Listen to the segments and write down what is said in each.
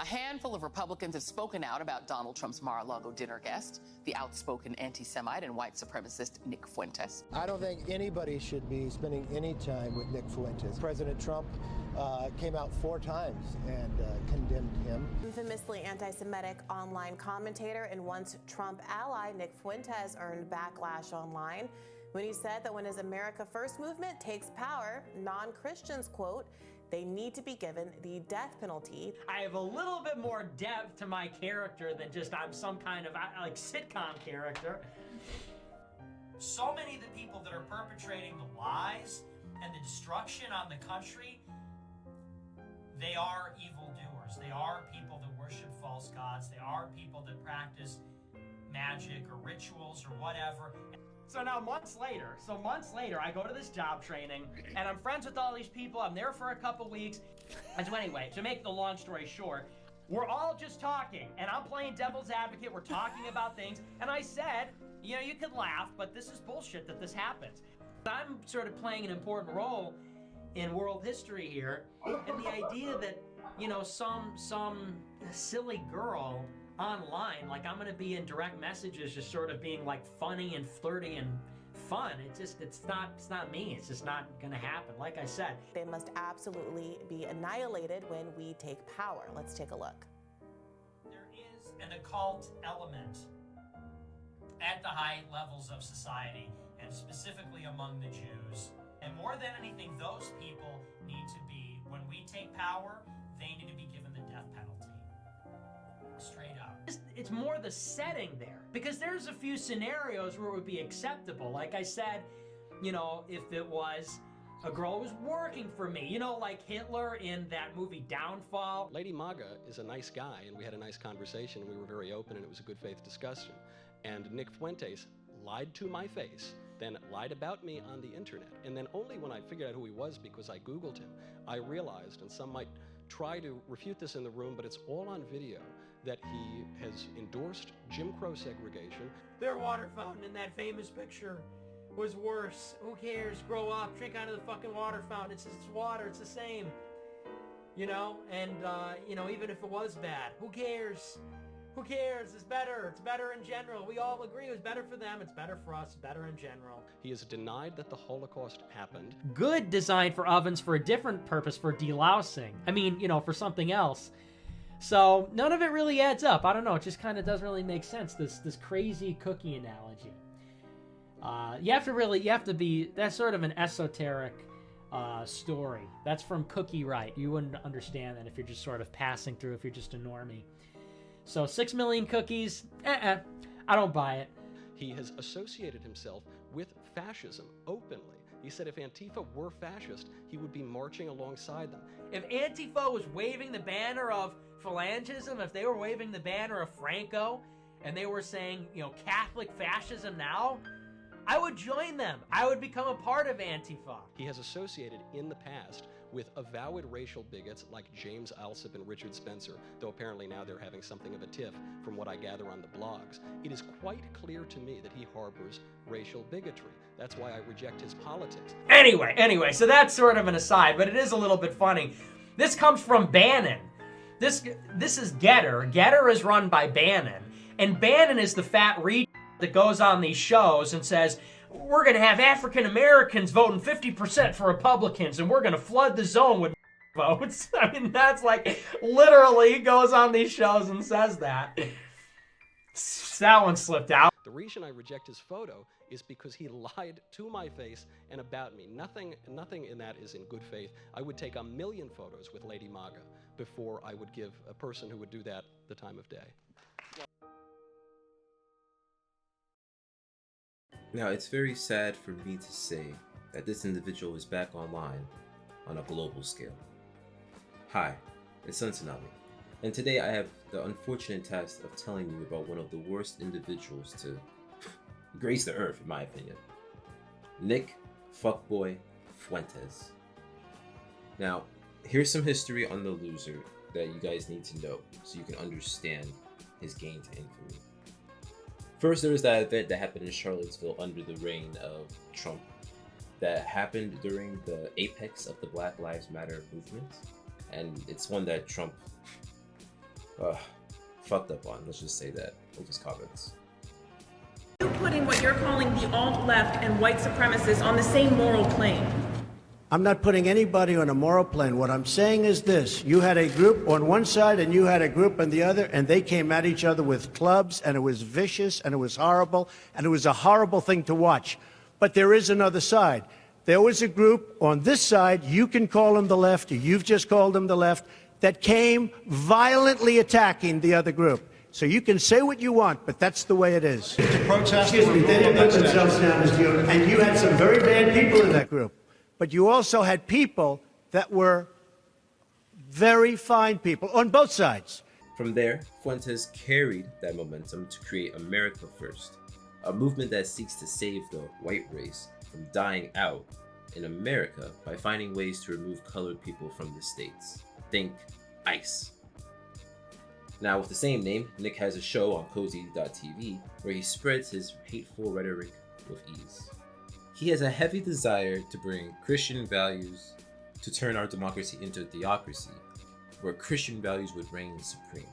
handful of Republicans have spoken out about Donald Trump's Mar-a-Lago dinner guest, the outspoken anti-Semite and white supremacist Nick Fuentes. I don't think anybody should be spending any time with Nick Fuentes. President Trump came out 4 times and condemned him. Infamously anti-Semitic online commentator and once Trump ally Nick Fuentes earned backlash online when he said that when his America First movement takes power, non-Christians, quote, they need to be given the death penalty. I have a little bit more depth to my character than just I'm some kind of like sitcom character. So many of the people that are perpetrating the lies and the destruction on the country, they are evildoers. They are people that worship false gods. They are people that practice magic or rituals or whatever. So now months later, I go to this job training and I'm friends with all these people. I'm there for a couple weeks. And so anyway, to make the long story short, we're all just talking and I'm playing devil's advocate. We're talking about things. And I said, you know, you could laugh, but this is bullshit that this happens. I'm sort of playing an important role in world history here. And the idea that, you know, some silly girl online, like I'm gonna be in direct messages just sort of being like funny and flirty and fun. It's not me. It's just not gonna happen. Like I said, They must absolutely be annihilated when we take power. Let's take a look. There is an occult element at the high levels of society, and specifically among the Jews. And more than anything, those people need to be, when we take power, they need to be given the death penalty. Straight up. it's more the setting there, because there's a few scenarios where it would be acceptable. Like I said, you know, if it was a girl who was working for me, you know, like Hitler in that movie Downfall. Lady Maga is a nice guy, and we had a nice conversation, and we were very open, and it was a good faith discussion. And Nick Fuentes lied to my face, then lied about me on the internet. And then only when I figured out who he was, because I Googled him, I realized, and some might try to refute this in the room, but it's all on video, that he has endorsed Jim Crow segregation. Their water fountain in that famous picture was worse. Who cares? Grow up, drink out of the fucking water fountain. It's water, it's the same. You know, and you know, even if it was bad, who cares? Who cares? It's better. It's better in general. We all agree it was better for them. It's better for us. Better in general. He has denied that the Holocaust happened. Good design for ovens for a different purpose, for delousing. I mean, you know, for something else. So none of it really adds up. I don't know. It just kind of doesn't really make sense. This crazy cookie analogy. You have to be. That's sort of an esoteric story. That's from Cookie Right. You wouldn't understand that if you're just sort of passing through. If you're just a normie. So 6 million cookies, I don't buy it. He has associated himself with fascism openly. He said if Antifa were fascist, he would be marching alongside them. If Antifa was waving the banner of phalangism, if they were waving the banner of Franco, and they were saying, you know, Catholic fascism now, I would join them. I would become a part of Antifa. He has associated in the past with avowed racial bigots like James Alsop and Richard Spencer, though apparently now they're having something of a tiff from what I gather on the blogs. It is quite clear to me that he harbors racial bigotry. That's why I reject his politics. Anyway, so that's sort of an aside, but it is a little bit funny. This comes from Bannon. This is Getter. Getter is run by Bannon, and Bannon is the fat retard that goes on these shows and says, we're going to have African Americans voting 50% for Republicans, and we're going to flood the zone with votes. I mean, that's like, literally goes on these shows and says that. That one slipped out. The reason I reject his photo is because he lied to my face and about me. Nothing in that is in good faith. I would take 1 million photos with Lady Maga before I would give a person who would do that the time of day. Now, it's very sad for me to say that this individual is back online on a global scale. Hi, it's Tsunami, and today I have the unfortunate task of telling you about one of the worst individuals to grace the earth, in my opinion. Nick Fuckboy Fuentes. Now, here's some history on the loser that you guys need to know so you can understand his gain to infamy. First, there was that event that happened in Charlottesville under the reign of Trump that happened during the apex of the Black Lives Matter movement. And it's one that Trump fucked up on, let's just say that, with his comments. You're putting what you're calling the alt-left and white supremacists on the same moral plane. I'm not putting anybody on a moral plane. What I'm saying is this. You had a group on one side and you had a group on the other, and they came at each other with clubs, and it was vicious, and it was horrible, and it was a horrible thing to watch. But there is another side. There was a group on this side, you can call them the left, or you've just called them the left, that came violently attacking the other group. So you can say what you want, but that's the way it is. To protest, excuse me, they didn't put themselves down as you, and you had some very bad people in that group. But you also had people that were very fine people on both sides. From there, Fuentes carried that momentum to create America First, a movement that seeks to save the white race from dying out in America by finding ways to remove colored people from the states. Think ICE. Now, with the same name, Nick has a show on Cozy.tv where he spreads his hateful rhetoric with ease. He has a heavy desire to bring Christian values to turn our democracy into a theocracy, where Christian values would reign supreme.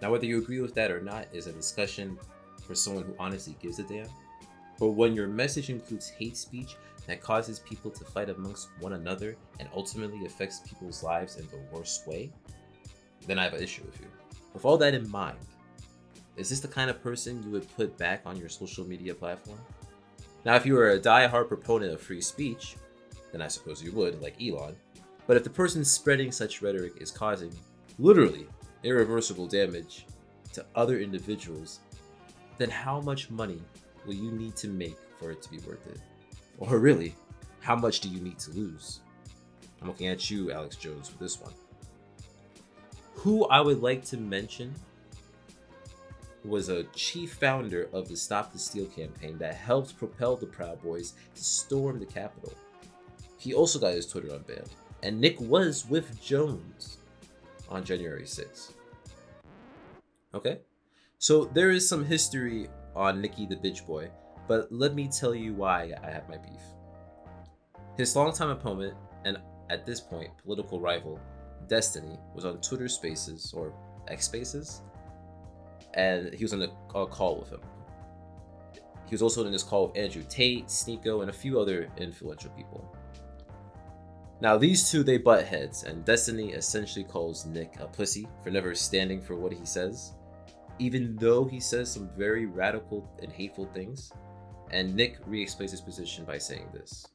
Now, whether you agree with that or not is a discussion for someone who honestly gives a damn. But when your message includes hate speech that causes people to fight amongst one another and ultimately affects people's lives in the worst way, then I have an issue with you. With all that in mind, is this the kind of person you would put back on your social media platform? Now, if you were a die-hard proponent of free speech, then I suppose you would, like Elon. But if the person spreading such rhetoric is causing, literally, irreversible damage to other individuals, then how much money will you need to make for it to be worth it? Or really, how much do you need to lose? I'm looking at you, Alex Jones, for this one. Who I would like to mention was a chief founder of the Stop the Steal campaign that helped propel the Proud Boys to storm the Capitol. He also got his Twitter unbanned, and Nick was with Jones on January 6th. Okay? So there is some history on Nicky the Bitch Boy, but let me tell you why I have my beef. His longtime opponent, and at this point, political rival, Destiny, was on Twitter Spaces, or X Spaces, and he was on a call with him. He was also in this call with Andrew Tate, Sneeko, and a few other influential people. Now these two, they butt heads, and Destiny essentially calls Nick a pussy for never standing for what he says, even though he says some very radical and hateful things, and Nick re-explains his position by saying this.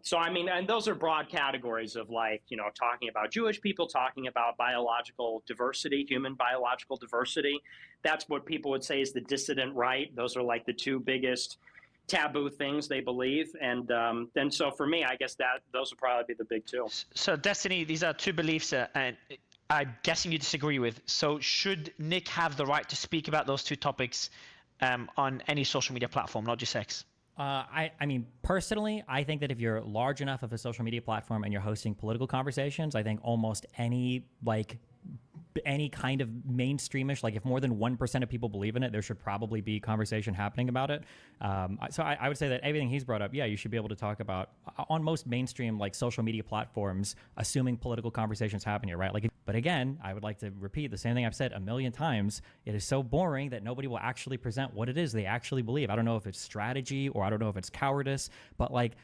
So, I mean, and those are broad categories of, like, you know, talking about Jewish people, talking about biological diversity, human biological diversity. That's what people would say is the dissident right. Those are like the two biggest taboo things they believe. And then so for me, I guess that those would probably be the big two. So, Destiny, these are two beliefs and I'm guessing you disagree with. So should Nick have the right to speak about those two topics on any social media platform, not just X? I mean, personally, I think that if you're large enough of a social media platform and you're hosting political conversations, I think almost any kind of mainstreamish, like if more than 1% of people believe in it, there should probably be conversation happening about it. So I would say that everything he's brought up, yeah, you should be able to talk about on most mainstream like social media platforms, assuming political conversations happen here, right? Like, but again, I would like to repeat the same thing I've said a million times. It is so boring that nobody will actually present what it is they actually believe. I don't know if it's strategy or I don't know if it's cowardice, but like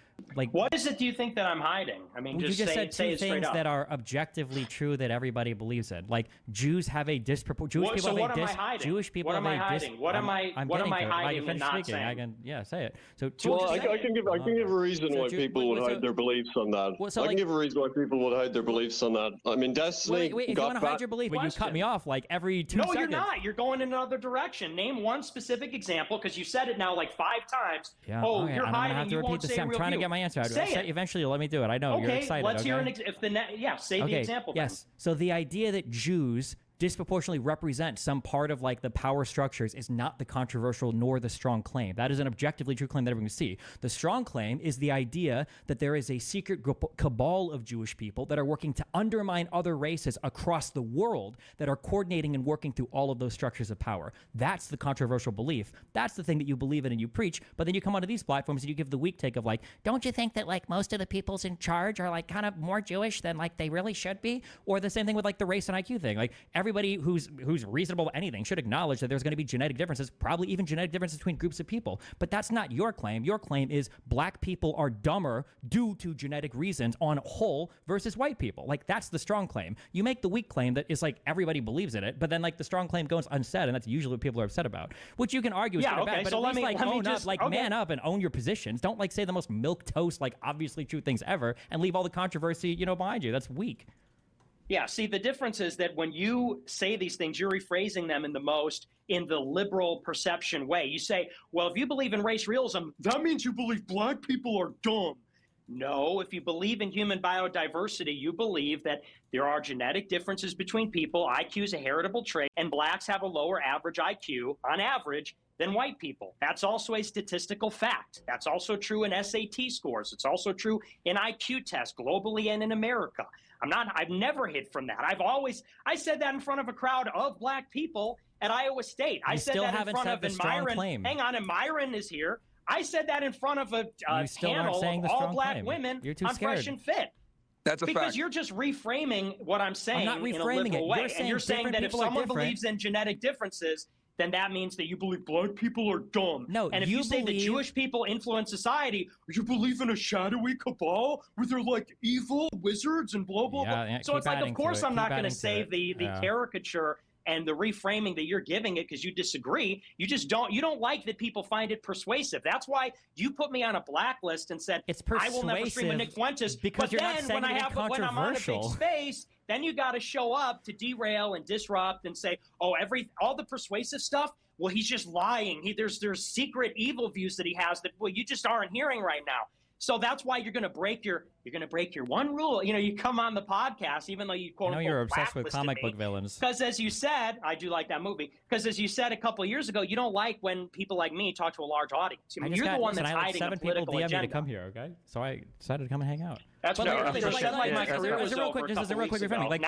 what is it do you think that I'm hiding? I mean, you just said two things that are objectively true that everybody believes in. Like Jews have a disproportionate. So what am I hiding? Jewish people what am I hiding? What am I hiding and not saying? I can say it. So I can give a reason why people would hide their beliefs on that. I can give a reason why people would hide their beliefs on that. I mean, Destiny. Wait, if you want to hide your belief, but you cut me off like every 2 seconds. No, you're not. You're going in another direction. Name one specific example because you said it now like 5 times. Yeah, oh, okay. You're hiding. Have to repeat the same. I'm trying to get my answer. Say it. Eventually, you'll let me do it. I know you're excited. Let's hear the example. Yes. Then. So the idea that Jews disproportionately represent some part of like the power structures is not the controversial nor the strong claim. That is an objectively true claim that everyone can see. The strong claim is the idea that there is a secret cabal of Jewish people that are working to undermine other races across the world that are coordinating and working through all of those structures of power. That's the controversial belief. That's the thing that you believe in and you preach, but then you come onto these platforms and you give the weak take of like, don't you think that like most of the people's in charge are like kind of more Jewish than like they really should be? Or the same thing with like the race and IQ thing. Like everybody everybody who's reasonable with anything should acknowledge that there's going to be genetic differences, probably even genetic differences between groups of people. But that's not your claim. Your claim is black people are dumber due to genetic reasons on whole versus white people. Like, that's the strong claim. You make the weak claim that is like everybody believes in it, but then like the strong claim goes unsaid, and that's usually what people are upset about, which you can argue is good or bad, but at least like own up, like man up and own your positions. Don't like say the most milquetoast, like obviously true things ever and leave all the controversy, you know, behind you. That's weak. Yeah, see, the difference is that when you say these things, you're rephrasing them in the liberal perception way. You say, well, if you believe in race realism, that means you believe black people are dumb. No, if you believe in human biodiversity, you believe that there are genetic differences between people. IQ is a heritable trait, and blacks have a lower average IQ on average than white people. That's also a statistical fact. That's also true in SAT scores. It's also true in IQ tests globally and in America. I've never hid from that. I said that in front of a crowd of black people at Iowa State. I said that in front of Myron. Hang on, and Myron is here. I said that in front of a panel of all black women on Fresh and Fit. That's a fact. Because you're just reframing what I'm saying I'm not in a reframing liberal way. And you're saying that if someone believes in genetic differences, then that means that you believe black people are dumb. No, and if you say that Jewish people influence society, you believe in a shadowy cabal where they're like evil wizards and blah, blah, blah. So it's like, of course, I'm not going to say the caricature and the reframing that you're giving it because you disagree. You don't like that people find it persuasive. That's why you put me on a blacklist and said, it's persuasive, I will never stream with Nick Fuentes. Because but then when I'm on a big space, then you got to show up to derail and disrupt and say, oh, all the persuasive stuff, well, he's just lying. There's secret evil views that he has that, well, you just aren't hearing right now. So that's why you're going to break your one rule. You know, you come on the podcast, even though you quote unquote you're obsessed with comic book villains. Because as you said, I do like that movie. Because as you said a couple of years ago, you don't like when people like me talk to a large audience. I mean, you're the one that's hiding a political agenda. 7 people DM me to come here, okay? So I decided to come and hang out. That's my career was over. This is a real quick reframing. Like,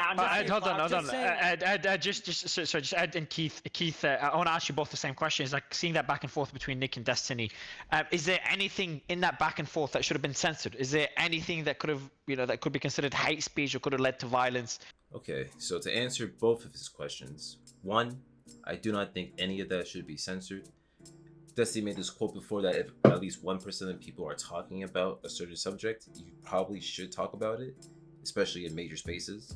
hold on. Just Ed and Keith, I want to ask you both the same question. Is like seeing that back and forth between Nick and Destiny. Is there anything in that back and forth that should have been censored? Is there anything that could have, that could be considered hate speech or could have led to violence? Okay, so to answer both of his questions, one, I do not think any of that should be censored. Destiny made this quote before that if at least 1% of people are talking about a certain subject, you probably should talk about it, especially in major spaces.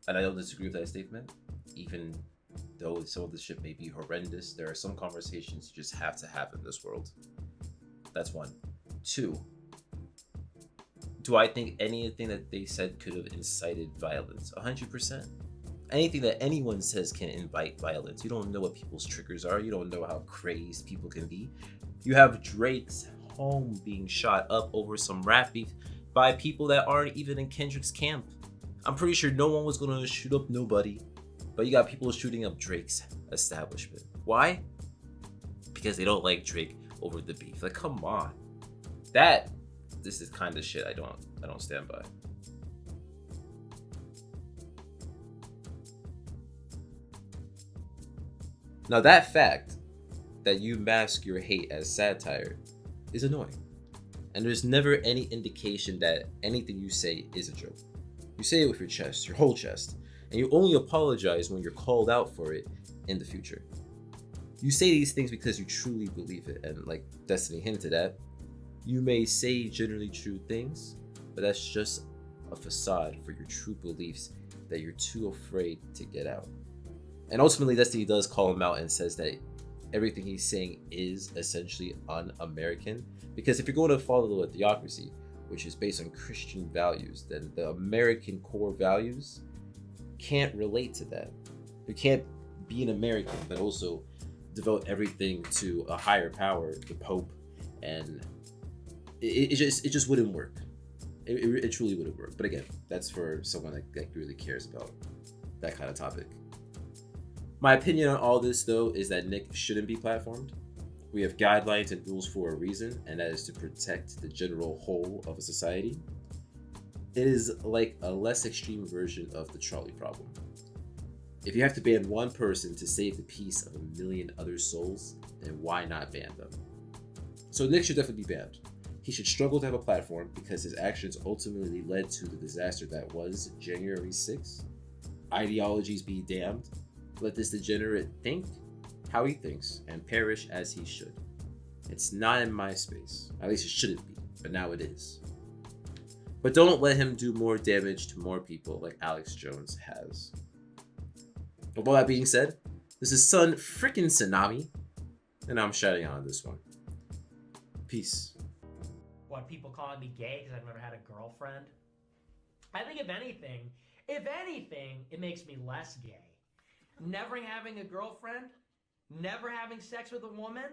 And I don't disagree with that statement. Even though some of this shit may be horrendous, there are some conversations you just have to have in this world. That's one. Two, do I think anything that they said could have incited violence? 100%. Anything that anyone says can invite violence. You don't know what people's triggers are. You don't know how crazed people can be. You have Drake's home being shot up over some rap beef by people that aren't even in Kendrick's camp. I'm pretty sure no one was going to shoot up nobody, but you got people shooting up Drake's establishment. Why? Because they don't like Drake over the beef. Like, come on. This is kind of shit I don't stand by. Now that fact that you mask your hate as satire is annoying. And there's never any indication that anything you say is a joke. You say it with your chest, your whole chest, and you only apologize when you're called out for it in the future. You say these things because you truly believe it, and like Destiny hinted at, you may say generally true things, but that's just a facade for your true beliefs that you're too afraid to get out. And ultimately, Destiny does call him out and says that everything he's saying is essentially un-American. Because if you're going to follow a theocracy, which is based on Christian values, then the American core values can't relate to that. You can't be an American, but also devote everything to a higher power, the Pope, and it just wouldn't work. It truly wouldn't work. But again, that's for someone that really cares about that kind of topic. My opinion on all this, though, is that Nick shouldn't be platformed. We have guidelines and rules for a reason, and that is to protect the general whole of a society. It is like a less extreme version of the trolley problem. If you have to ban one person to save the peace of a million other souls, then why not ban them? So Nick should definitely be banned. He should struggle to have a platform because his actions ultimately led to the disaster that was January 6th. Ideologies be damned. Let this degenerate think how he thinks and perish as he should. It's not in my space. At least it shouldn't be, but now it is. But don't let him do more damage to more people like Alex Jones has. With all that being said, this is Son Frickin' Tsunami, and I'm shouting out on this one. Peace. What, people calling me gay because I've never had a girlfriend? I think if anything, it makes me less gay. Never having a girlfriend, never having sex with a woman,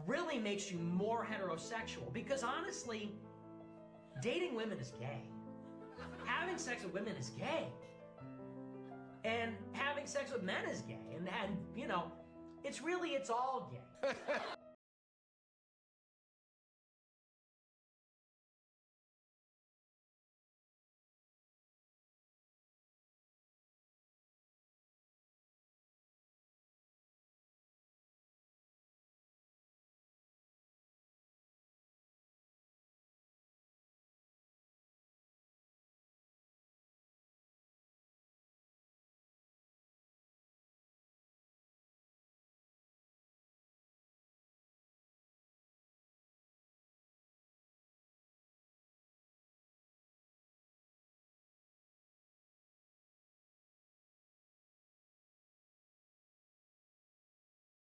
really makes you more heterosexual. Because honestly, dating women is gay. Having sex with women is gay. And having sex with men is gay. And you know, it's all gay.